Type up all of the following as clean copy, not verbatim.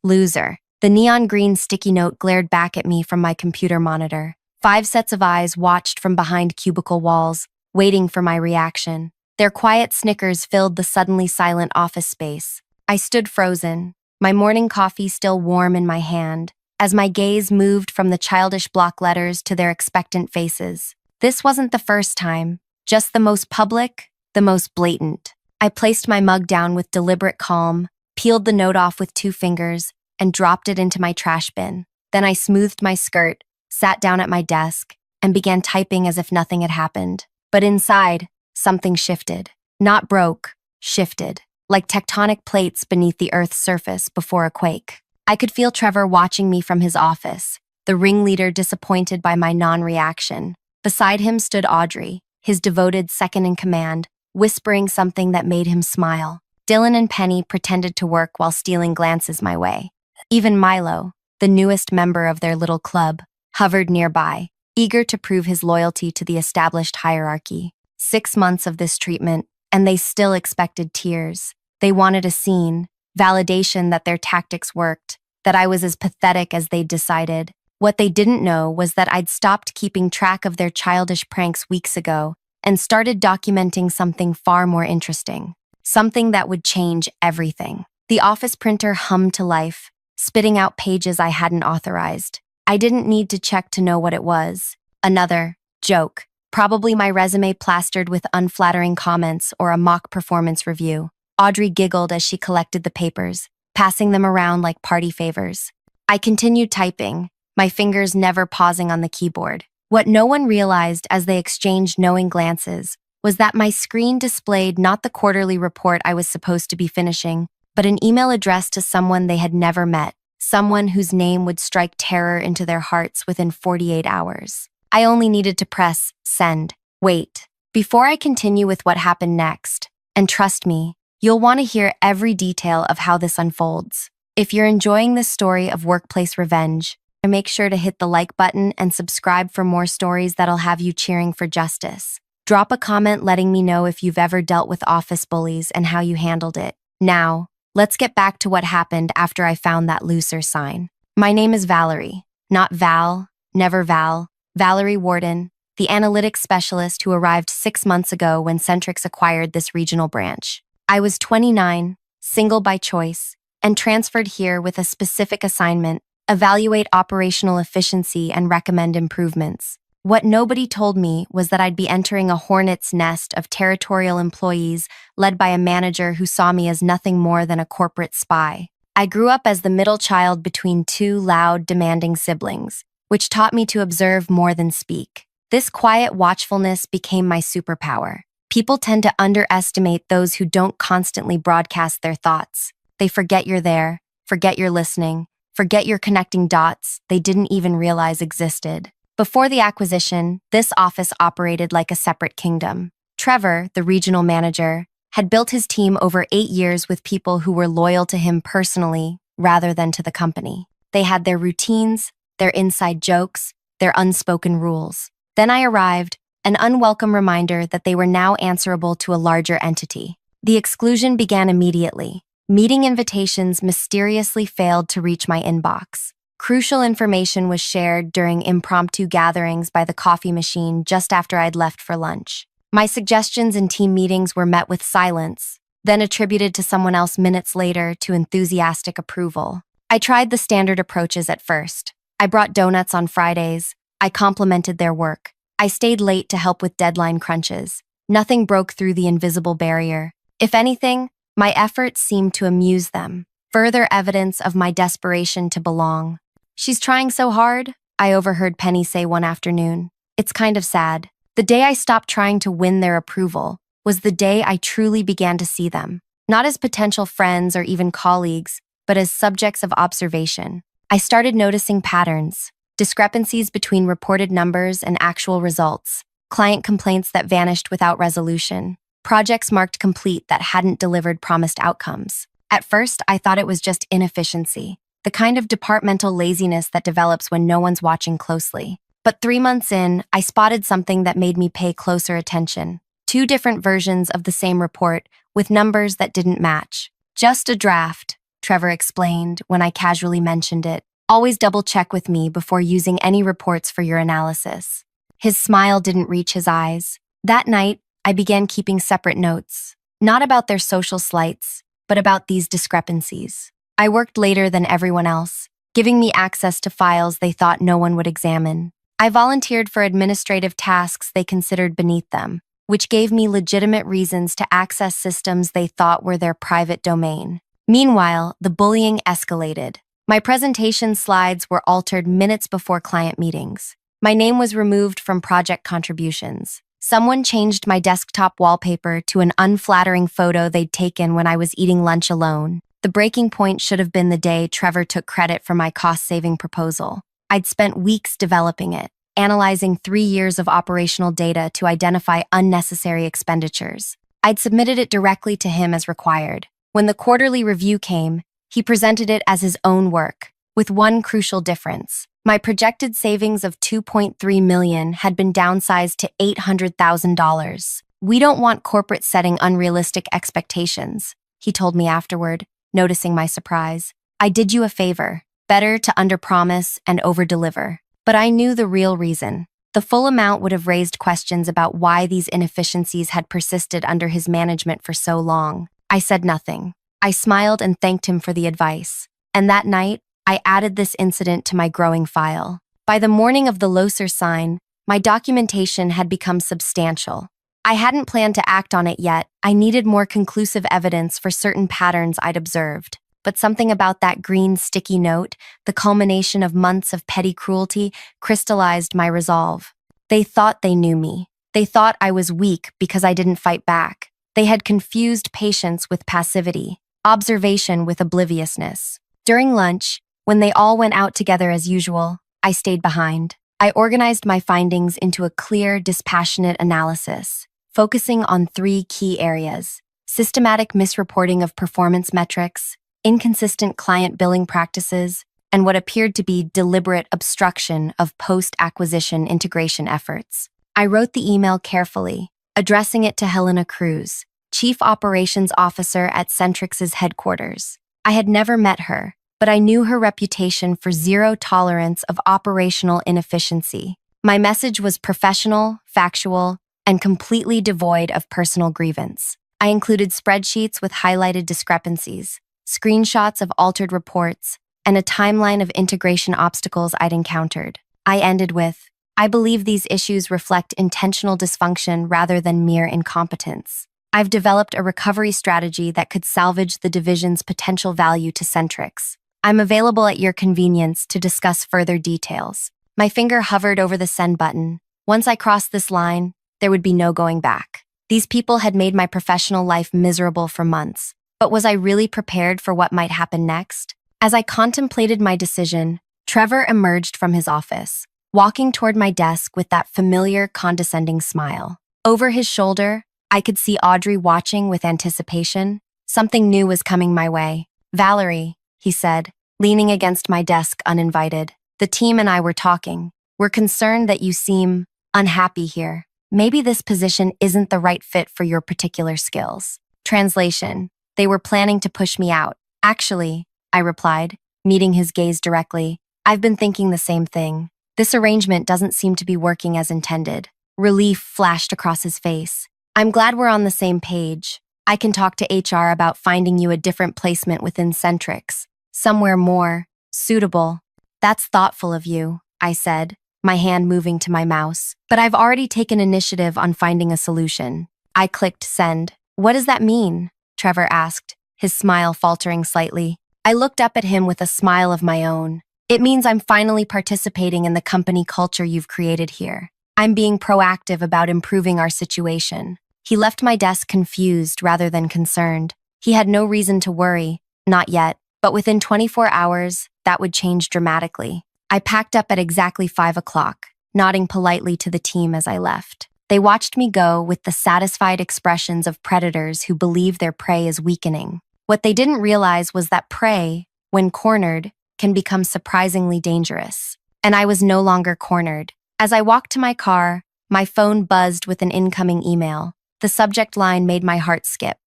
Loser. The neon green sticky note glared back at me from my computer monitor. 5 sets of eyes watched from behind cubicle walls, waiting for my reaction. Their quiet snickers filled the suddenly silent office space. I stood frozen, my morning coffee still warm in my hand, as my gaze moved from the childish block letters to their expectant faces. This wasn't the first time, just the most public, the most blatant. I placed my mug down with deliberate calm, peeled the note off with 2 fingers, and dropped it into my trash bin. Then I smoothed my skirt, sat down at my desk, and began typing as if nothing had happened. But inside, something shifted. Not broke, shifted, like tectonic plates beneath the Earth's surface before a quake. I could feel Trevor watching me from his office, the ringleader disappointed by my non-reaction. Beside him stood Audrey, his devoted second-in-command, whispering something that made him smile. Dylan and Penny pretended to work while stealing glances my way. Even Milo, the newest member of their little club, hovered nearby, eager to prove his loyalty to the established hierarchy. 6 months of this treatment, and they still expected tears. They wanted a scene, validation that their tactics worked, that I was as pathetic as they'd decided. What they didn't know was that I'd stopped keeping track of their childish pranks weeks ago and started documenting something far more interesting. Something that would change everything. The office printer hummed to life, spitting out pages I hadn't authorized. I didn't need to check to know what it was. Another joke. Probably my resume plastered with unflattering comments or a mock performance review. Audrey giggled as she collected the papers, passing them around like party favors. I continued typing, my fingers never pausing on the keyboard. What no one realized as they exchanged knowing glances was that my screen displayed not the quarterly report I was supposed to be finishing, but an email addressed to someone they had never met, someone whose name would strike terror into their hearts within 48 hours. I only needed to press send. Wait, before I continue with what happened next, and trust me, you'll want to hear every detail of how this unfolds. If you're enjoying this story of workplace revenge, make sure to hit the like button and subscribe for more stories that'll have you cheering for justice. Drop a comment letting me know if you've ever dealt with office bullies and how you handled it. Now, let's get back to what happened after I found that loser sign. My name is Valerie, not Val, never Val, Valerie Warden, the analytics specialist who arrived 6 months ago when Centrix acquired this regional branch. I was 29, single by choice, and transferred here with a specific assignment: evaluate operational efficiency and recommend improvements. What nobody told me was that I'd be entering a hornet's nest of territorial employees led by a manager who saw me as nothing more than a corporate spy. I grew up as the middle child between 2 loud, demanding siblings, which taught me to observe more than speak. This quiet watchfulness became my superpower. People tend to underestimate those who don't constantly broadcast their thoughts. They forget you're there, forget you're listening, forget you're connecting dots they didn't even realize existed. Before the acquisition, this office operated like a separate kingdom. Trevor, the regional manager, had built his team over 8 years with people who were loyal to him personally rather than to the company. They had their routines, their inside jokes, their unspoken rules. Then I arrived, an unwelcome reminder that they were now answerable to a larger entity. The exclusion began immediately. Meeting invitations mysteriously failed to reach my inbox. Crucial information was shared during impromptu gatherings by the coffee machine just after I'd left for lunch. My suggestions in team meetings were met with silence, then attributed to someone else minutes later to enthusiastic approval. I tried the standard approaches at first. I brought donuts on Fridays. I complimented their work. I stayed late to help with deadline crunches. Nothing broke through the invisible barrier. If anything, my efforts seemed to amuse them. Further evidence of my desperation to belong. "She's trying so hard," I overheard Penny say one afternoon. "It's kind of sad." The day I stopped trying to win their approval was the day I truly began to see them, not as potential friends or even colleagues, but as subjects of observation. I started noticing patterns, discrepancies between reported numbers and actual results, client complaints that vanished without resolution, projects marked complete that hadn't delivered promised outcomes. At first, I thought it was just inefficiency, the kind of departmental laziness that develops when no one's watching closely. But 3 months in, I spotted something that made me pay closer attention. 2 different versions of the same report with numbers that didn't match. Just a draft, Trevor explained when I casually mentioned it. Always double check with me before using any reports for your analysis. His smile didn't reach his eyes. That night, I began keeping separate notes, not about their social slights, but about these discrepancies. I worked later than everyone else, giving me access to files they thought no one would examine. I volunteered for administrative tasks they considered beneath them, which gave me legitimate reasons to access systems they thought were their private domain. Meanwhile, the bullying escalated. My presentation slides were altered minutes before client meetings. My name was removed from project contributions. Someone changed my desktop wallpaper to an unflattering photo they'd taken when I was eating lunch alone. The breaking point should have been the day Trevor took credit for my cost-saving proposal. I'd spent weeks developing it, analyzing 3 years of operational data to identify unnecessary expenditures. I'd submitted it directly to him as required. When the quarterly review came, he presented it as his own work, with one crucial difference. My projected savings of $2.3 million had been downsized to $800,000. "We don't want corporate setting unrealistic expectations," he told me afterward, noticing my surprise. "I did you a favor. Better to underpromise and overdeliver." But I knew the real reason. The full amount would have raised questions about why these inefficiencies had persisted under his management for so long. I said nothing. I smiled and thanked him for the advice. And that night, I added this incident to my growing file. By the morning of the Loser sign, my documentation had become substantial. I hadn't planned to act on it yet. I needed more conclusive evidence for certain patterns I'd observed. But something about that green sticky note, the culmination of months of petty cruelty, crystallized my resolve. They thought they knew me. They thought I was weak because I didn't fight back. They had confused patience with passivity, observation with obliviousness. During lunch, when they all went out together as usual, I stayed behind. I organized my findings into a clear, dispassionate analysis, focusing on 3 key areas: systematic misreporting of performance metrics, inconsistent client billing practices, and what appeared to be deliberate obstruction of post-acquisition integration efforts. I wrote the email carefully, addressing it to Helena Cruz, Chief Operations Officer at Centrix's headquarters. I had never met her, but I knew her reputation for zero tolerance of operational inefficiency. My message was professional, factual, and completely devoid of personal grievance. I included spreadsheets with highlighted discrepancies, screenshots of altered reports, and a timeline of integration obstacles I'd encountered. I ended with, "I believe these issues reflect intentional dysfunction rather than mere incompetence. I've developed a recovery strategy that could salvage the division's potential value to Centrix. I'm available at your convenience to discuss further details." My finger hovered over the send button. Once I crossed this line, there would be no going back. These people had made my professional life miserable for months. But was I really prepared for what might happen next? As I contemplated my decision, Trevor emerged from his office, walking toward my desk with that familiar, condescending smile. Over his shoulder, I could see Audrey watching with anticipation. Something new was coming my way. "Valerie," he said, leaning against my desk uninvited. "The team and I were talking. We're concerned that you seem unhappy here. Maybe this position isn't the right fit for your particular skills." Translation: they were planning to push me out. "Actually," I replied, meeting his gaze directly, "I've been thinking the same thing. This arrangement doesn't seem to be working as intended." Relief flashed across his face. "I'm glad we're on the same page. I can talk to HR about finding you a different placement within Centrix, somewhere more suitable." "That's thoughtful of you," I said, my hand moving to my mouse. "But I've already taken initiative on finding a solution." I clicked send. "What does that mean?" Trevor asked, his smile faltering slightly. I looked up at him with a smile of my own. "It means I'm finally participating in the company culture you've created here. I'm being proactive about improving our situation." He left my desk confused rather than concerned. He had no reason to worry, not yet, but within 24 hours, that would change dramatically. I packed up at exactly 5 o'clock, nodding politely to the team as I left. They watched me go with the satisfied expressions of predators who believe their prey is weakening. What they didn't realize was that prey, when cornered, can become surprisingly dangerous. And I was no longer cornered. As I walked to my car, my phone buzzed with an incoming email. The subject line made my heart skip.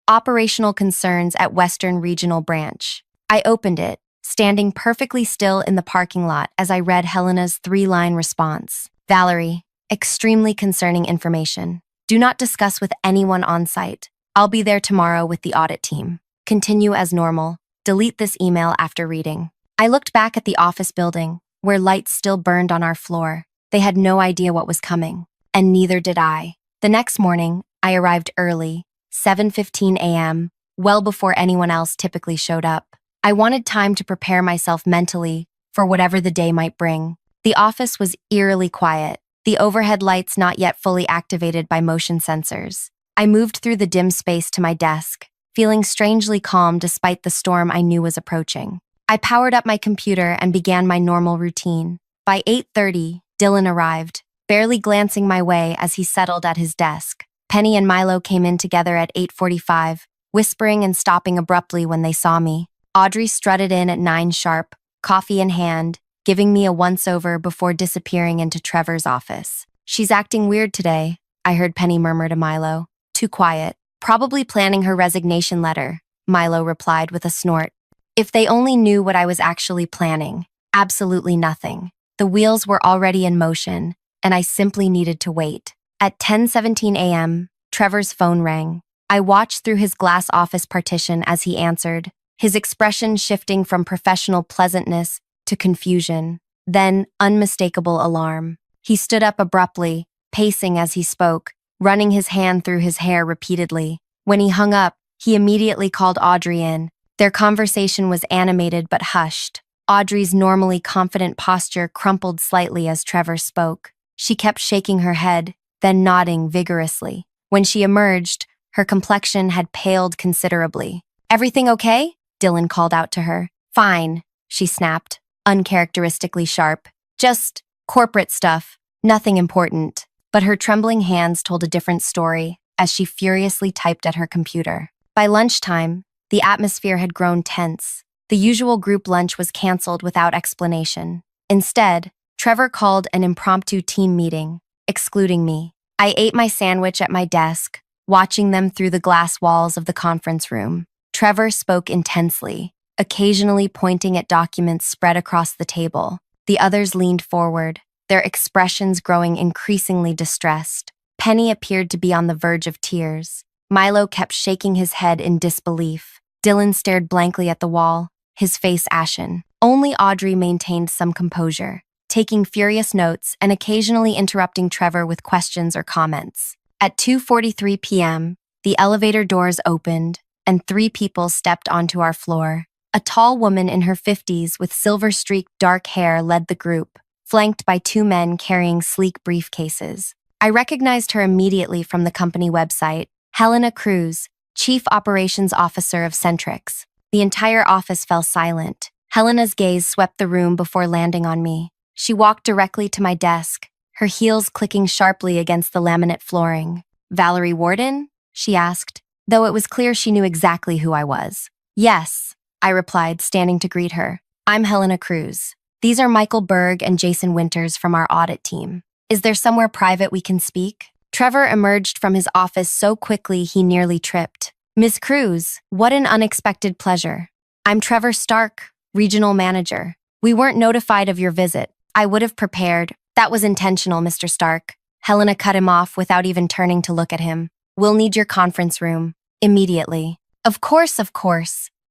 Operational Concerns at Western Regional Branch. I opened it, standing perfectly still in the parking lot as I read Helena's three-line response. Valerie, extremely concerning information. Do not discuss with anyone on site. I'll be there tomorrow with the audit team. Continue as normal. Delete this email after reading. I looked back at the office building, where lights still burned on our floor. They had no idea what was coming, and neither did I. The next morning, I arrived early, 7:15 a.m., well before anyone else typically showed up. I wanted time to prepare myself mentally for whatever the day might bring. The office was eerily quiet, the overhead lights not yet fully activated by motion sensors. I moved through the dim space to my desk, feeling strangely calm despite the storm I knew was approaching. I powered up my computer and began my normal routine. By 8:30, Dylan arrived, barely glancing my way as he settled at his desk. Penny and Milo came in together at 8:45, whispering and stopping abruptly when they saw me. Audrey strutted in at 9 sharp, coffee in hand, giving me a once-over before disappearing into Trevor's office. She's acting weird today, I heard Penny murmur to Milo. Too quiet. Probably planning her resignation letter, Milo replied with a snort. If they only knew what I was actually planning. Absolutely nothing. The wheels were already in motion, and I simply needed to wait. At 10:17 a.m., Trevor's phone rang. I watched through his glass office partition as he answered, his expression shifting from professional pleasantness to confusion, then unmistakable alarm. He stood up abruptly, pacing as he spoke, running his hand through his hair repeatedly. When he hung up, he immediately called Audrey in. Their conversation was animated but hushed. Audrey's normally confident posture crumpled slightly as Trevor spoke. She kept shaking her head, then nodding vigorously. When she emerged, her complexion had paled considerably. Everything okay? Dylan called out to her. Fine, she snapped, uncharacteristically sharp. Just corporate stuff, nothing important. But her trembling hands told a different story as she furiously typed at her computer. By lunchtime, the atmosphere had grown tense. The usual group lunch was canceled without explanation. Instead, Trevor called an impromptu team meeting, excluding me. I ate my sandwich at my desk, watching them through the glass walls of the conference room. Trevor spoke intensely, occasionally pointing at documents spread across the table. The others leaned forward, their expressions growing increasingly distressed. Penny appeared to be on the verge of tears. Milo kept shaking his head in disbelief. Dylan stared blankly at the wall, his face ashen. Only Audrey maintained some composure, taking furious notes and occasionally interrupting Trevor with questions or comments. At 2:43 p.m., the elevator doors opened, and 3 people stepped onto our floor. A tall woman in her 50s with silver-streaked dark hair led the group, flanked by 2 men carrying sleek briefcases. I recognized her immediately from the company website, Helena Cruz, Chief Operations Officer of Centrix. The entire office fell silent. Helena's gaze swept the room before landing on me. She walked directly to my desk, her heels clicking sharply against the laminate flooring. Valerie Warden? She asked, though it was clear she knew exactly who I was. Yes, I replied, standing to greet her. I'm Helena Cruz. These are Michael Berg and Jason Winters from our audit team. Is there somewhere private we can speak? Trevor emerged from his office so quickly he nearly tripped. Miss Cruz, what an unexpected pleasure. I'm Trevor Stark, Regional Manager. We weren't notified of your visit. I would have prepared. That was intentional, Mr. Stark. Helena cut him off without even turning to look at him. We'll need your conference room. Immediately. Of course,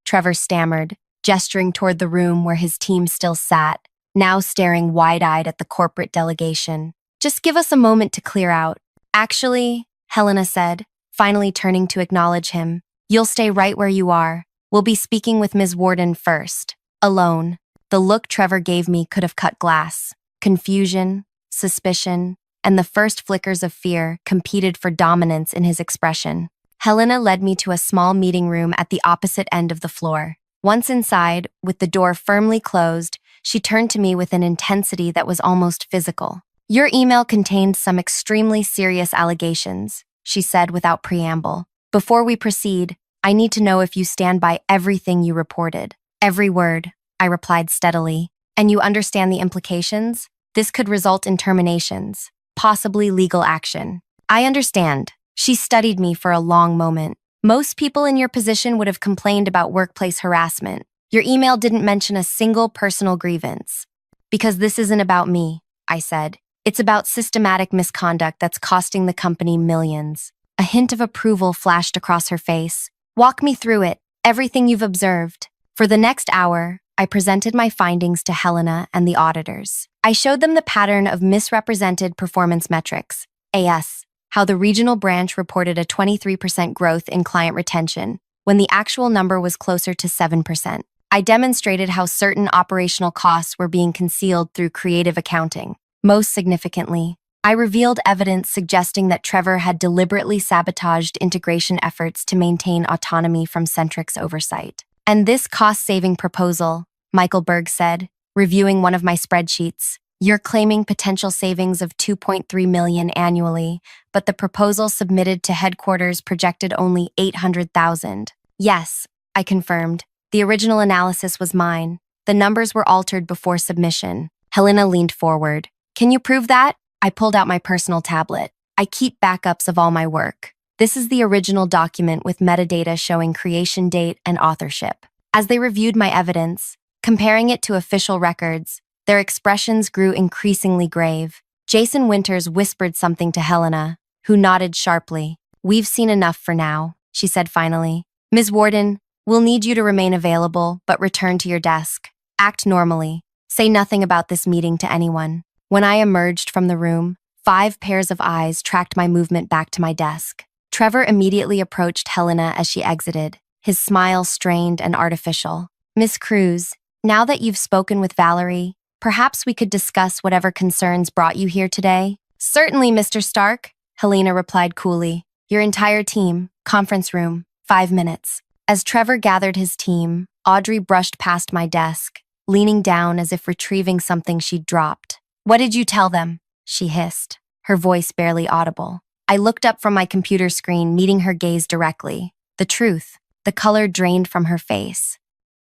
Trevor stammered, gesturing toward the room where his team still sat, now staring wide-eyed at the corporate delegation. Just give us a moment to clear out. Actually, Helena said, finally turning to acknowledge him, you'll stay right where you are. We'll be speaking with Ms. Warden first. Alone. The look Trevor gave me could have cut glass. Confusion, suspicion, and the first flickers of fear competed for dominance in his expression. Helena led me to a small meeting room at the opposite end of the floor. Once inside, with the door firmly closed, she turned to me with an intensity that was almost physical. Your email contained some extremely serious allegations, she said without preamble. Before we proceed, I need to know if you stand by everything you reported. Every word, I replied steadily. And you understand the implications? This could result in terminations, possibly legal action. I understand. She studied me for a long moment. Most people in your position would have complained about workplace harassment. Your email didn't mention a single personal grievance. Because this isn't about me, I said. It's about systematic misconduct that's costing the company millions. A hint of approval flashed across her face. Walk me through it, everything you've observed. For the next hour, I presented my findings to Helena and the auditors. I showed them the pattern of misrepresented performance metrics, AS, how the regional branch reported a 23% growth in client retention, when the actual number was closer to 7%. I demonstrated how certain operational costs were being concealed through creative accounting. Most significantly, I revealed evidence suggesting that Trevor had deliberately sabotaged integration efforts to maintain autonomy from Centric's oversight. And this cost-saving proposal, Michael Berg said, reviewing one of my spreadsheets, you're claiming potential savings of $2.3 million annually, but the proposal submitted to headquarters projected only $800,000. Yes, I confirmed. The original analysis was mine. The numbers were altered before submission. Helena leaned forward. Can you prove that? I pulled out my personal tablet. I keep backups of all my work. This is the original document with metadata showing creation date and authorship. As they reviewed my evidence, comparing it to official records, their expressions grew increasingly grave. Jason Winters whispered something to Helena, who nodded sharply. We've seen enough for now, she said finally. Ms. Warden, we'll need you to remain available, but return to your desk. Act normally. Say nothing about this meeting to anyone. When I emerged from the room, 5 pairs of eyes tracked my movement back to my desk. Trevor immediately approached Helena as she exited, his smile strained and artificial. Miss Cruz, now that you've spoken with Valerie, perhaps we could discuss whatever concerns brought you here today? Certainly, Mr. Stark, Helena replied coolly. Your entire team, conference room, 5 minutes. As Trevor gathered his team, Audrey brushed past my desk, leaning down as if retrieving something she'd dropped. What did you tell them? She hissed, her voice barely audible. I looked up from my computer screen, meeting her gaze directly. The truth. The color drained from her face.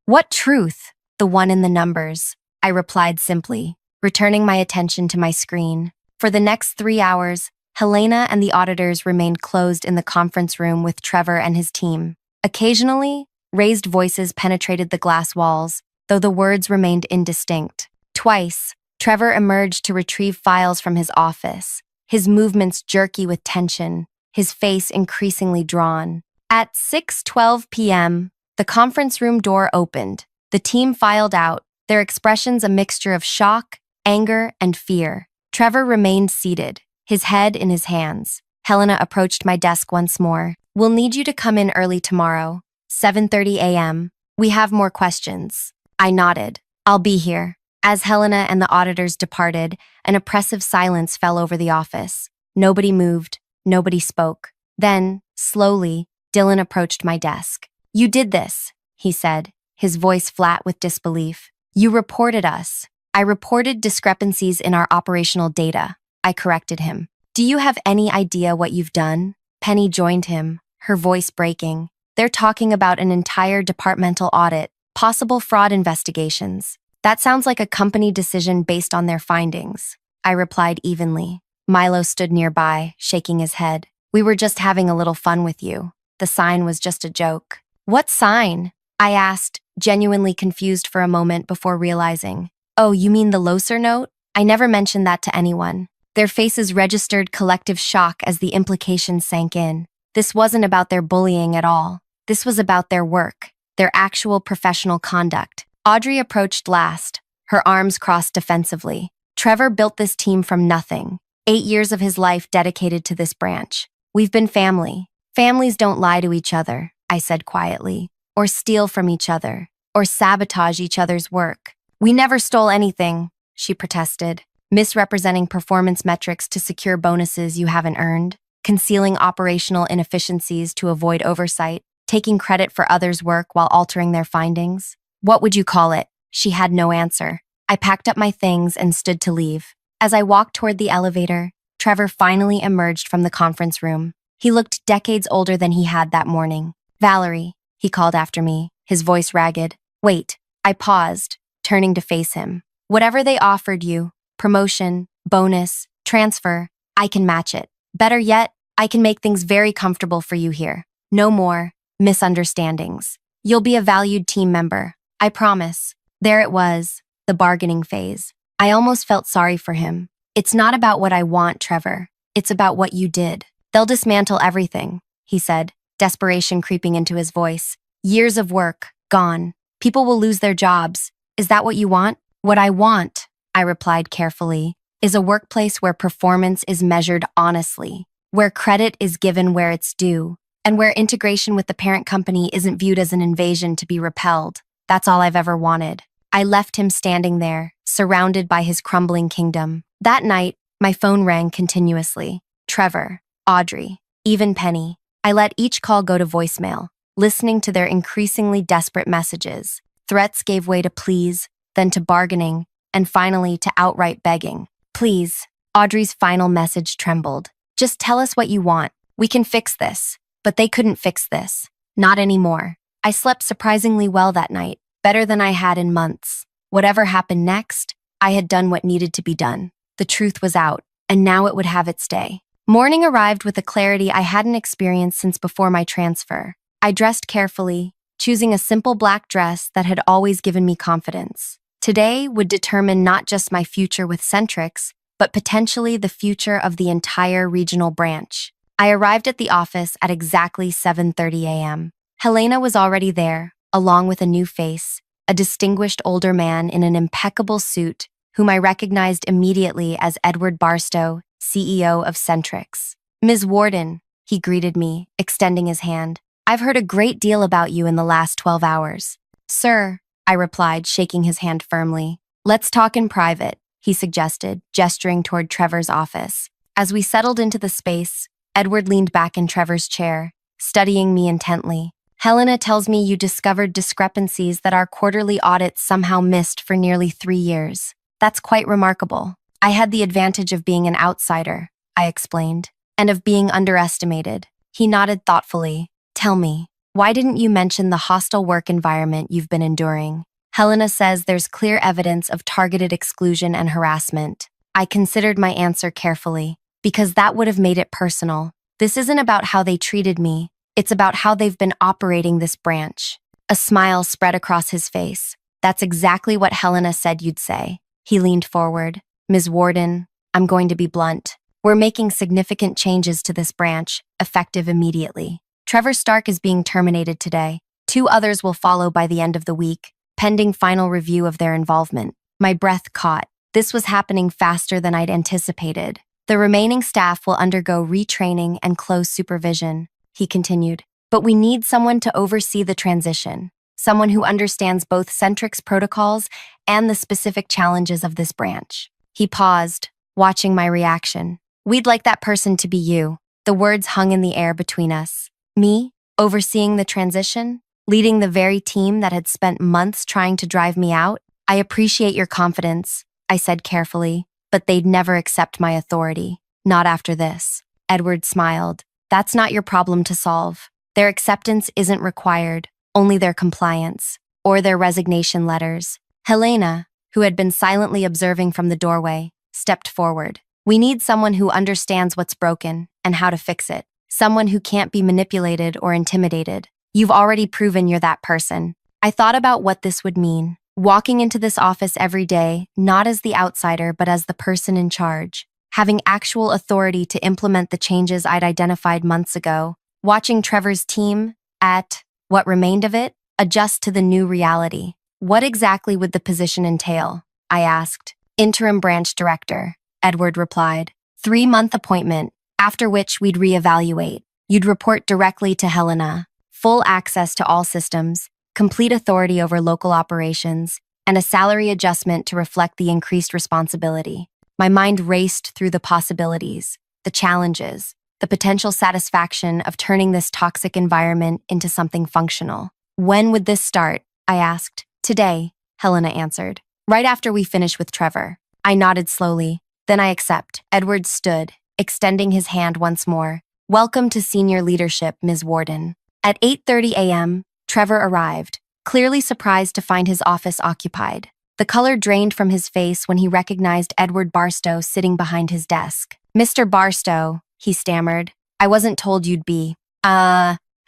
What truth? The one in the numbers, I replied simply, returning my attention to my screen. For the next 3 hours, Helena and the auditors remained closed in the conference room with Trevor and his team. Occasionally, raised voices penetrated the glass walls, though the words remained indistinct. Twice, Trevor emerged to retrieve files from his office, his movements jerky with tension, his face increasingly drawn. At 6:12 p.m., the conference room door opened. The team filed out, their expressions a mixture of shock, anger, and fear. Trevor remained seated, his head in his hands. Helena approached my desk once more. We'll need you to come in early tomorrow, 7:30 a.m. We have more questions. I nodded. I'll be here. As Helena and the auditors departed, an oppressive silence fell over the office. Nobody moved. Nobody spoke. Then, slowly, Dylan approached my desk. You did this, he said, his voice flat with disbelief. You reported us. I reported discrepancies in our operational data. I corrected him. Do you have any idea what you've done? Penny joined him, her voice breaking. They're talking about an entire departmental audit, possible fraud investigations. That sounds like a company decision based on their findings. I replied evenly. Milo stood nearby, shaking his head. We were just having a little fun with you. The sign was just a joke. What sign? I asked, genuinely confused for a moment before realizing. Oh, you mean the Loser note? I never mentioned that to anyone. Their faces registered collective shock as the implications sank in. This wasn't about their bullying at all. This was about their work, their actual professional conduct. Audrey approached last, her arms crossed defensively. Trevor built this team from nothing. 8 years of his life dedicated to this branch. We've been family. Families don't lie to each other, I said quietly, or steal from each other, or sabotage each other's work. We never stole anything, she protested, misrepresenting performance metrics to secure bonuses you haven't earned, concealing operational inefficiencies to avoid oversight, taking credit for others' work while altering their findings. What would you call it? She had no answer. I packed up my things and stood to leave. As I walked toward the elevator, Trevor finally emerged from the conference room. He looked decades older than he had that morning. Valerie, he called after me, his voice ragged. Wait, I paused, turning to face him. Whatever they offered you, promotion, bonus, transfer, I can match it. Better yet, I can make things very comfortable for you here. No more, misunderstandings. You'll be a valued team member. I promise. There it was, the bargaining phase. I almost felt sorry for him. It's not about what I want, Trevor. It's about what you did. They'll dismantle everything, he said, desperation creeping into his voice. Years of work, gone. People will lose their jobs. Is that what you want? What I want, I replied carefully, is a workplace where performance is measured honestly, where credit is given where it's due, and where integration with the parent company isn't viewed as an invasion to be repelled. That's all I've ever wanted. I left him standing there, surrounded by his crumbling kingdom. That night, my phone rang continuously. Trevor, Audrey, even Penny. I let each call go to voicemail, listening to their increasingly desperate messages. Threats gave way to pleas, then to bargaining, and finally to outright begging. Please, Audrey's final message trembled. Just tell us what you want. We can fix this. But they couldn't fix this. Not anymore. I slept surprisingly well that night, better than I had in months. Whatever happened next, I had done what needed to be done. The truth was out, and now it would have its day. Morning arrived with a clarity I hadn't experienced since before my transfer. I dressed carefully, choosing a simple black dress that had always given me confidence. Today would determine not just my future with Centrix, but potentially the future of the entire regional branch. I arrived at the office at exactly 7:30 a.m. Helena was already there, along with a new face, a distinguished older man in an impeccable suit, whom I recognized immediately as Edward Barstow, CEO of Centrix. Ms. Warden, he greeted me, extending his hand. I've heard a great deal about you in the last 12 hours. Sir, I replied, shaking his hand firmly. Let's talk in private, he suggested, gesturing toward Trevor's office. As we settled into the space, Edward leaned back in Trevor's chair, studying me intently. Helena tells me you discovered discrepancies that our quarterly audits somehow missed for nearly 3 years. That's quite remarkable. I had the advantage of being an outsider, I explained, and of being underestimated. He nodded thoughtfully. Tell me, why didn't you mention the hostile work environment you've been enduring? Helena says there's clear evidence of targeted exclusion and harassment. I considered my answer carefully, because that would have made it personal. This isn't about how they treated me. It's about how they've been operating this branch. A smile spread across his face. That's exactly what Helena said you'd say. He leaned forward. Ms. Warden, I'm going to be blunt. We're making significant changes to this branch, effective immediately. Trevor Stark is being terminated today. 2 others will follow by the end of the week, pending final review of their involvement. My breath caught. This was happening faster than I'd anticipated. The remaining staff will undergo retraining and close supervision, he continued. But we need someone to oversee the transition, someone who understands both Centrix protocols and the specific challenges of this branch. He paused, watching my reaction. We'd like that person to be you. The words hung in the air between us. Me, overseeing the transition, leading the very team that had spent months trying to drive me out? I appreciate your confidence, I said carefully, but they'd never accept my authority. Not after this. Edward smiled. That's not your problem to solve. Their acceptance isn't required, only their compliance, or their resignation letters. Helena, who had been silently observing from the doorway, stepped forward. We need someone who understands what's broken and how to fix it. Someone who can't be manipulated or intimidated. You've already proven you're that person. I thought about what this would mean. Walking into this office every day, not as the outsider, but as the person in charge. Having actual authority to implement the changes I'd identified months ago. Watching Trevor's team, at what remained of it, adjust to the new reality. What exactly would the position entail? I asked. Interim branch director, Edward replied. 3-month appointment, after which we'd reevaluate. You'd report directly to Helena. Full access to all systems, complete authority over local operations, and a salary adjustment to reflect the increased responsibility. My mind raced through the possibilities, the challenges, the potential satisfaction of turning this toxic environment into something functional. When would this start? I asked. Today, Helena answered. Right after we finish with Trevor. I nodded slowly. Then I accept. Edward stood, extending his hand once more. Welcome to senior leadership, Ms. Warden. At 8:30 a.m., Trevor arrived, clearly surprised to find his office occupied. The color drained from his face when he recognized Edward Barstow sitting behind his desk. Mr. Barstow, he stammered. I wasn't told you'd be.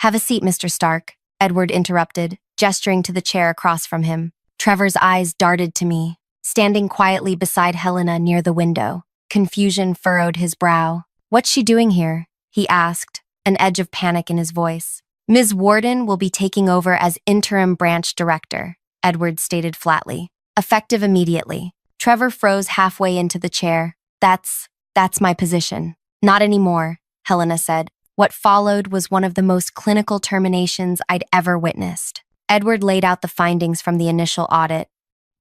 Have a seat, Mr. Stark, Edward interrupted, gesturing to the chair across from him. Trevor's eyes darted to me, standing quietly beside Helena near the window. Confusion furrowed his brow. What's she doing here? He asked, an edge of panic in his voice. Ms. Warden will be taking over as interim branch director, Edward stated flatly. Effective immediately. Trevor froze halfway into the chair. That's my position. Not anymore, Helena said. What followed was one of the most clinical terminations I'd ever witnessed. Edward laid out the findings from the initial audit.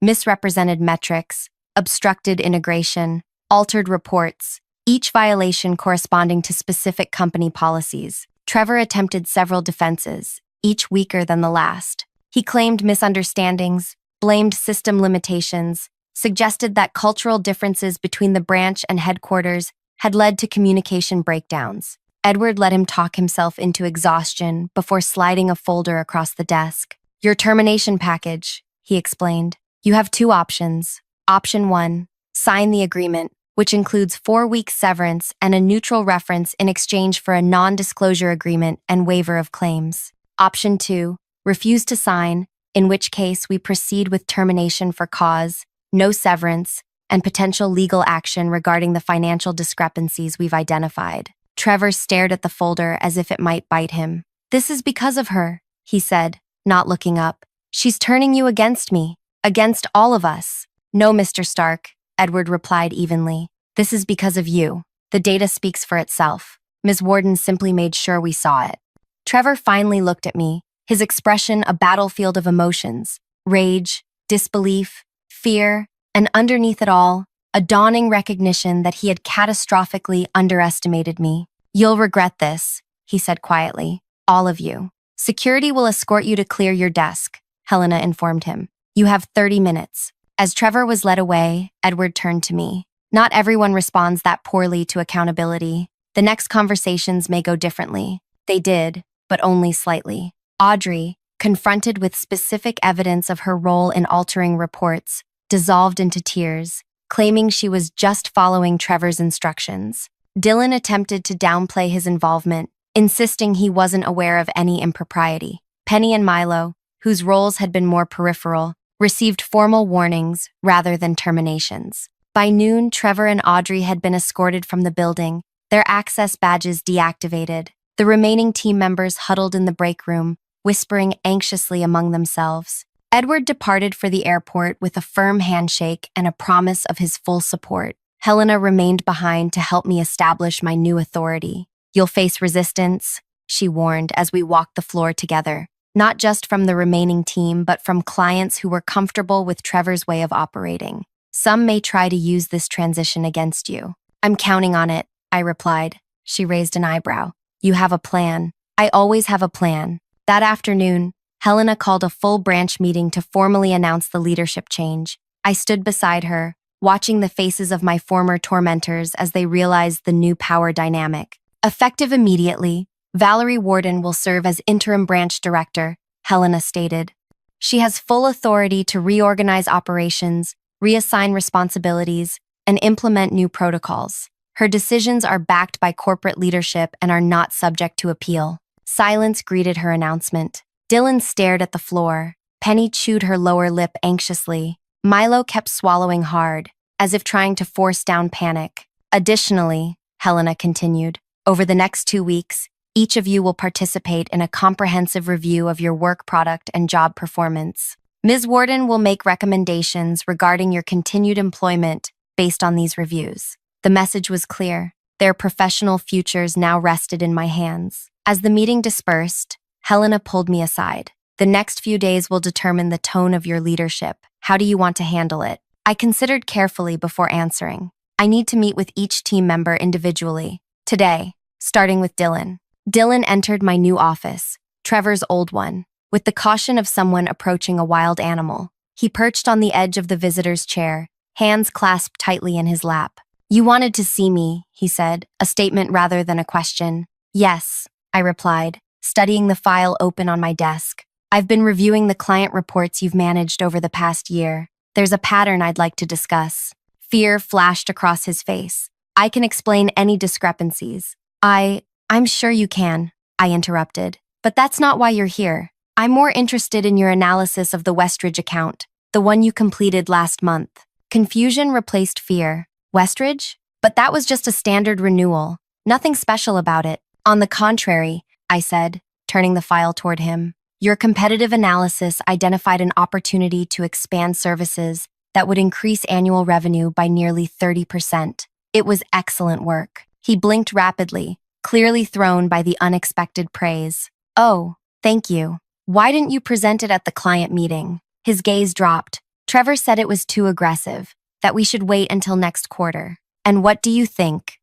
Misrepresented metrics, obstructed integration, altered reports, each violation corresponding to specific company policies. Trevor attempted several defenses, each weaker than the last. He claimed misunderstandings, blamed system limitations, suggested that cultural differences between the branch and headquarters had led to communication breakdowns. Edward let him talk himself into exhaustion before sliding a folder across the desk. Your termination package, he explained. You have two options. Option 1, sign the agreement, which includes 4 weeks severance and a neutral reference in exchange for a non-disclosure agreement and waiver of claims. Option 2, refuse to sign, in which case we proceed with termination for cause, no severance, and potential legal action regarding the financial discrepancies we've identified. Trevor stared at the folder as if it might bite him. This is because of her, he said, not looking up. She's turning you against me, against all of us. No, Mr. Stark, Edward replied evenly. This is because of you. The data speaks for itself. Ms. Warden simply made sure we saw it. Trevor finally looked at me, his expression a battlefield of emotions. Rage, disbelief, fear, and underneath it all, a dawning recognition that he had catastrophically underestimated me. You'll regret this, he said quietly. All of you. Security will escort you to clear your desk, Helena informed him. You have 30 minutes. As Trevor was led away, Edward turned to me. Not everyone responds that poorly to accountability. The next conversations may go differently. They did, but only slightly. Audrey, confronted with specific evidence of her role in altering reports, dissolved into tears, claiming she was just following Trevor's instructions. Dylan attempted to downplay his involvement, insisting he wasn't aware of any impropriety. Penny and Milo, whose roles had been more peripheral, received formal warnings rather than terminations. By noon, Trevor and Audrey had been escorted from the building, their access badges deactivated. The remaining team members huddled in the break room, whispering anxiously among themselves. Edward departed for the airport with a firm handshake and a promise of his full support. Helena remained behind to help me establish my new authority. You'll face resistance, she warned as we walked the floor together. Not just from the remaining team, but from clients who were comfortable with Trevor's way of operating. Some may try to use this transition against you. I'm counting on it, I replied. She raised an eyebrow. You have a plan. I always have a plan. That afternoon, Helena called a full branch meeting to formally announce the leadership change. I stood beside her, watching the faces of my former tormentors as they realized the new power dynamic. Effective immediately, Valerie Warden will serve as interim branch director, Helena stated. She has full authority to reorganize operations, reassign responsibilities, and implement new protocols. Her decisions are backed by corporate leadership and are not subject to appeal. Silence greeted her announcement. Dylan stared at the floor. Penny chewed her lower lip anxiously. Milo kept swallowing hard, as if trying to force down panic. Additionally, Helena continued, over the next 2 weeks, each of you will participate in a comprehensive review of your work product and job performance. Ms. Warden will make recommendations regarding your continued employment based on these reviews. The message was clear. Their professional futures now rested in my hands. As the meeting dispersed, Helena pulled me aside. The next few days will determine the tone of your leadership. How do you want to handle it? I considered carefully before answering. I need to meet with each team member individually. Today, starting with Dylan. Dylan entered my new office, Trevor's old one, with the caution of someone approaching a wild animal. He perched on the edge of the visitor's chair, hands clasped tightly in his lap. You wanted to see me, he said, a statement rather than a question. Yes, I replied, studying the file open on my desk. I've been reviewing the client reports you've managed over the past year. There's a pattern I'd like to discuss. Fear flashed across his face. I can explain any discrepancies. I'm sure you can, I interrupted. But that's not why you're here. I'm more interested in your analysis of the Westridge account, the one you completed last month. Confusion replaced fear. Westridge? But that was just a standard renewal. Nothing special about it. On the contrary, I said, turning the file toward him. Your competitive analysis identified an opportunity to expand services that would increase annual revenue by nearly 30%. It was excellent work. He blinked rapidly, clearly thrown by the unexpected praise. Oh, thank you. Why didn't you present it at the client meeting? His gaze dropped. Trevor said it was too aggressive, that we should wait until next quarter. And what do you think?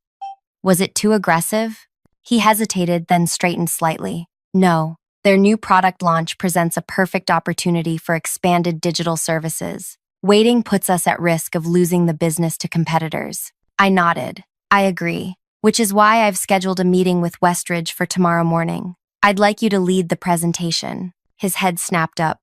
Was it too aggressive? He hesitated, then straightened slightly. No, their new product launch presents a perfect opportunity for expanded digital services. Waiting puts us at risk of losing the business to competitors. I nodded. I agree, which is why I've scheduled a meeting with Westridge for tomorrow morning. I'd like you to lead the presentation. His head snapped up.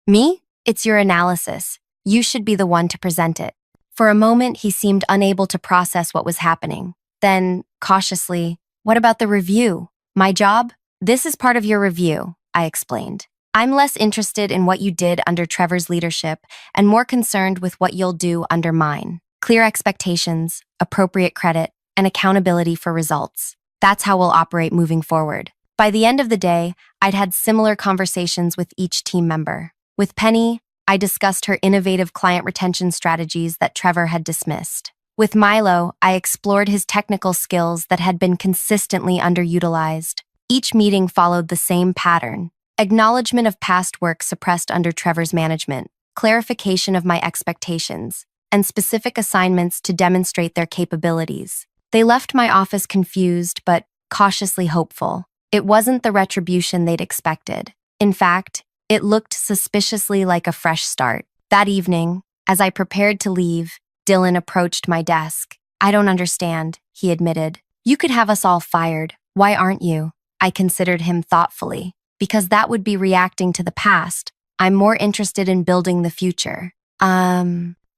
Me? It's your analysis. You should be the one to present it. For a moment, he seemed unable to process what was happening. Then, cautiously, what about the review? My job? This is part of your review, I explained. I'm less interested in what you did under Trevor's leadership and more concerned with what you'll do under mine. Clear expectations, appropriate credit, and accountability for results. That's how we'll operate moving forward. By the end of the day, I'd had similar conversations with each team member. With Penny, I discussed her innovative client retention strategies that Trevor had dismissed. With Milo, I explored his technical skills that had been consistently underutilized. Each meeting followed the same pattern: acknowledgement of past work suppressed under Trevor's management, clarification of my expectations, and specific assignments to demonstrate their capabilities. They left my office confused but cautiously hopeful. It wasn't the retribution they'd expected. In fact, it looked suspiciously like a fresh start. That evening, as I prepared to leave, Dylan approached my desk. I don't understand, he admitted. You could have us all fired. Why aren't you? I considered him thoughtfully. Because that would be reacting to the past. I'm more interested in building the future.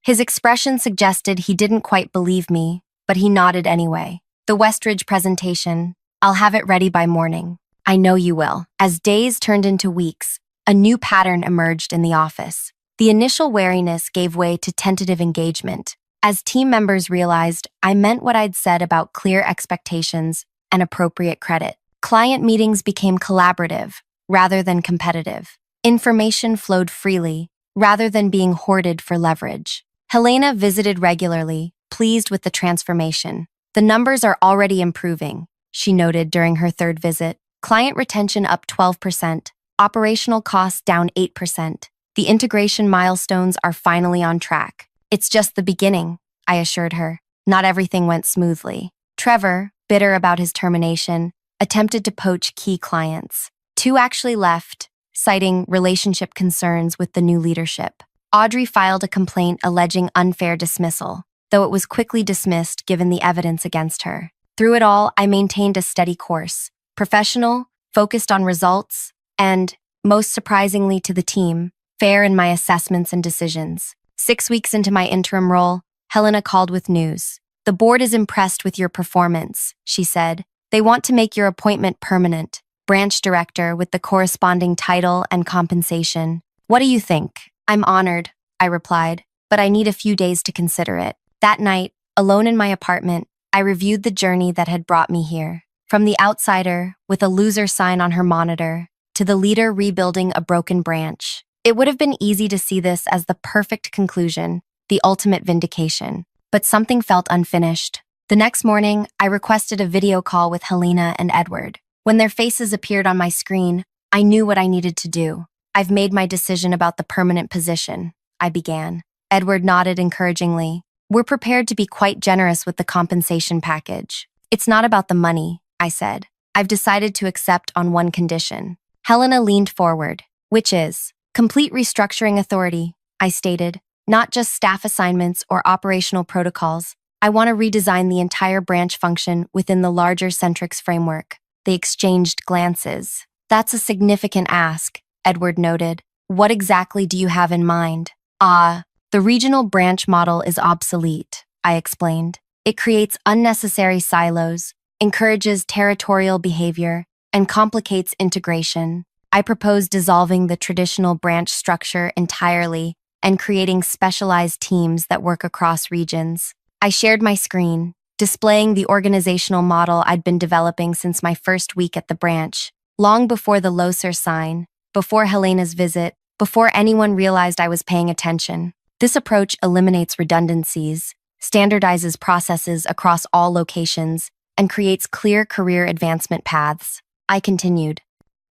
His expression suggested he didn't quite believe me, but he nodded anyway. The Westridge presentation. I'll have it ready by morning. I know you will. As days turned into weeks, a new pattern emerged in the office. The initial wariness gave way to tentative engagement. As team members realized, I meant what I'd said about clear expectations and appropriate credit. Client meetings became collaborative rather than competitive. Information flowed freely rather than being hoarded for leverage. Helena visited regularly, pleased with the transformation. The numbers are already improving, she noted during her third visit. Client retention up 12%, operational costs down 8%. The integration milestones are finally on track. It's just the beginning, I assured her. Not everything went smoothly. Trevor, bitter about his termination, attempted to poach key clients. 2 actually left, citing relationship concerns with the new leadership. Audrey filed a complaint alleging unfair dismissal, though it was quickly dismissed given the evidence against her. Through it all, I maintained a steady course, professional, focused on results, and, most surprisingly to the team, fair in my assessments and decisions. 6 weeks into my interim role, Helena called with news. The board is impressed with your performance, she said. They want to make your appointment permanent, branch director with the corresponding title and compensation. What do you think? I'm honored, I replied, but I need a few days to consider it. That night, alone in my apartment, I reviewed the journey that had brought me here. From the outsider, with a loser sign on her monitor, to the leader rebuilding a broken branch. It would have been easy to see this as the perfect conclusion, the ultimate vindication. But something felt unfinished. The next morning, I requested a video call with Helena and Edward. When their faces appeared on my screen, I knew what I needed to do. I've made my decision about the permanent position, I began. Edward nodded encouragingly. We're prepared to be quite generous with the compensation package. It's not about the money, I said. I've decided to accept on one condition. Helena leaned forward. Which is? Complete restructuring authority, I stated. Not just staff assignments or operational protocols. I want to redesign the entire branch function within the larger Centrix framework. They exchanged glances. That's a significant ask, Edward noted. What exactly do you have in mind? The regional branch model is obsolete, I explained. It creates unnecessary silos, encourages territorial behavior, and complicates integration. I propose dissolving the traditional branch structure entirely and creating specialized teams that work across regions. I shared my screen, displaying the organizational model I'd been developing since my first week at the branch, long before the Loser sign, before Helena's visit, before anyone realized I was paying attention. This approach eliminates redundancies, standardizes processes across all locations, and creates clear career advancement paths. I continued.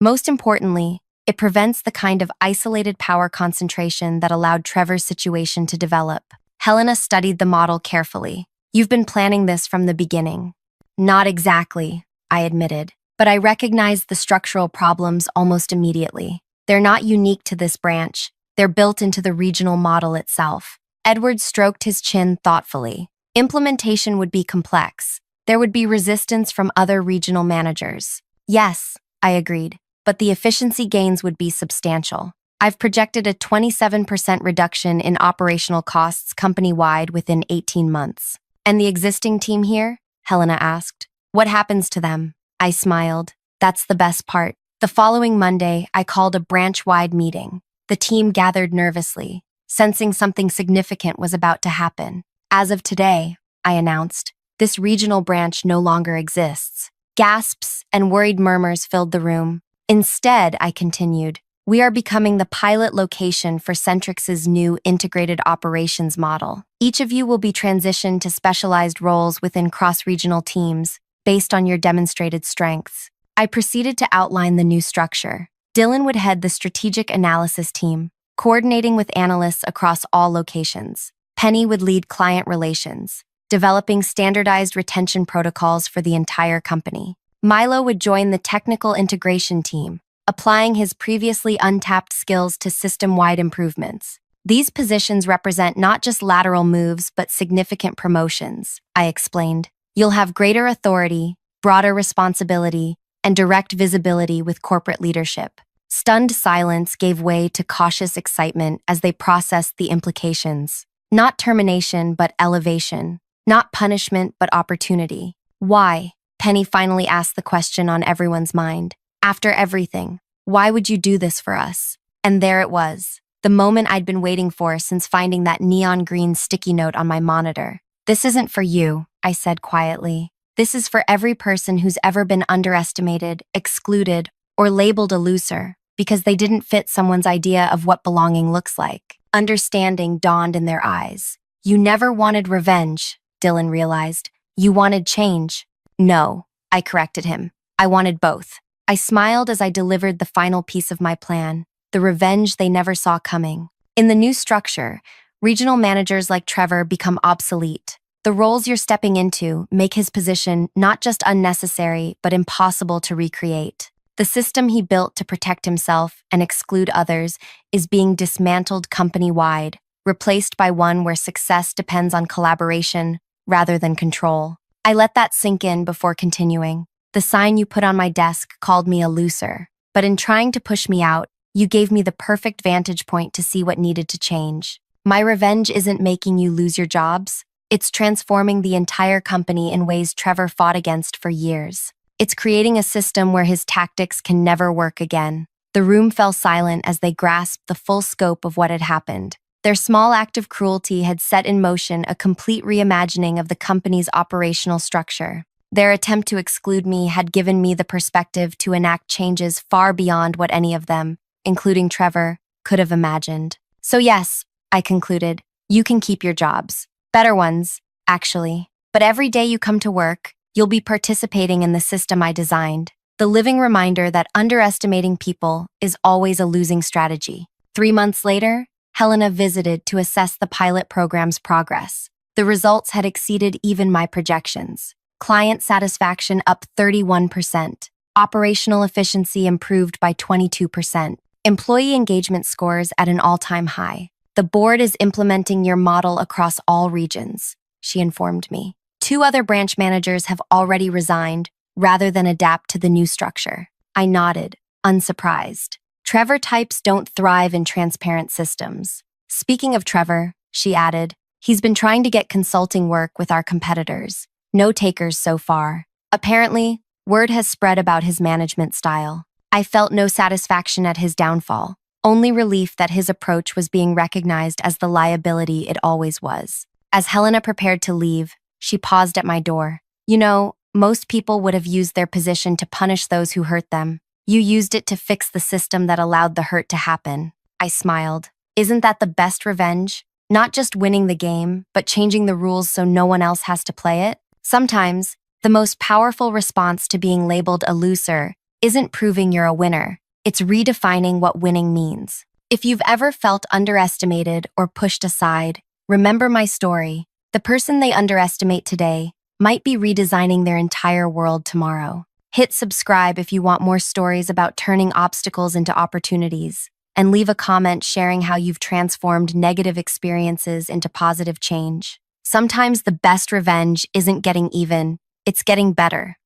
Most importantly, it prevents the kind of isolated power concentration that allowed Trevor's situation to develop. Helena studied the model carefully. You've been planning this from the beginning. Not exactly, I admitted, but I recognized the structural problems almost immediately. They're not unique to this branch. They're built into the regional model itself. Edward stroked his chin thoughtfully. Implementation would be complex. There would be resistance from other regional managers. Yes, I agreed, but the efficiency gains would be substantial. I've projected a 27% reduction in operational costs company-wide within 18 months. And the existing team here? Helena asked. What happens to them? I smiled. That's the best part. The following Monday, I called a branch-wide meeting. The team gathered nervously, sensing something significant was about to happen. As of today, I announced, this regional branch no longer exists. Gasps and worried murmurs filled the room. Instead, I continued, we are becoming the pilot location for Centrix's new integrated operations model. Each of you will be transitioned to specialized roles within cross-regional teams based on your demonstrated strengths. I proceeded to outline the new structure. Dylan would head the strategic analysis team, coordinating with analysts across all locations. Penny would lead client relations, developing standardized retention protocols for the entire company. Milo would join the technical integration team, applying his previously untapped skills to system-wide improvements. These positions represent not just lateral moves, but significant promotions, I explained. You'll have greater authority, broader responsibility, and direct visibility with corporate leadership. Stunned silence gave way to cautious excitement as they processed the implications. Not termination, but elevation. Not punishment, but opportunity. Why? Penny finally asked the question on everyone's mind. After everything, why would you do this for us? And there it was, the moment I'd been waiting for since finding that neon green sticky note on my monitor. This isn't for you, I said quietly. This is for every person who's ever been underestimated, excluded, or labeled a loser because they didn't fit someone's idea of what belonging looks like. Understanding dawned in their eyes. You never wanted revenge, Dylan realized. You wanted change. No, I corrected him. I wanted both. I smiled as I delivered the final piece of my plan, the revenge they never saw coming. In the new structure, regional managers like Trevor become obsolete. The roles you're stepping into make his position not just unnecessary, but impossible to recreate. The system he built to protect himself and exclude others is being dismantled company-wide, replaced by one where success depends on collaboration rather than control. I let that sink in before continuing. The sign you put on my desk called me a loser, but in trying to push me out, you gave me the perfect vantage point to see what needed to change. My revenge isn't making you lose your jobs. It's transforming the entire company in ways Trevor fought against for years. It's creating a system where his tactics can never work again. The room fell silent as they grasped the full scope of what had happened. Their small act of cruelty had set in motion a complete reimagining of the company's operational structure. Their attempt to exclude me had given me the perspective to enact changes far beyond what any of them, including Trevor, could have imagined. So yes, I concluded, you can keep your jobs. Better ones, actually. But every day you come to work, you'll be participating in the system I designed. The living reminder that underestimating people is always a losing strategy. 3 months later, Helena visited to assess the pilot program's progress. The results had exceeded even my projections. Client satisfaction up 31%. Operational efficiency improved by 22%. Employee engagement scores at an all-time high. The board is implementing your model across all regions, she informed me. 2 other branch managers have already resigned rather than adapt to the new structure. I nodded, unsurprised. Trevor types don't thrive in transparent systems. Speaking of Trevor, she added, he's been trying to get consulting work with our competitors. No takers so far. Apparently, Word has spread about his management style. I felt no satisfaction at his downfall, only relief that his approach was being recognized as the liability it always was. As Helena prepared to leave, she paused at my door. You know, most people would have used their position to punish those who hurt them. You used it to fix the system that allowed the hurt to happen. I smiled. Isn't that the best revenge? Not just winning the game, but changing the rules so no one else has to play it? Sometimes, the most powerful response to being labeled a loser isn't proving you're a winner. It's redefining what winning means. If you've ever felt underestimated or pushed aside, remember my story. The person they underestimate today might be redesigning their entire world tomorrow. Hit subscribe if you want more stories about turning obstacles into opportunities, and leave a comment sharing how you've transformed negative experiences into positive change. Sometimes the best revenge isn't getting even, it's getting better.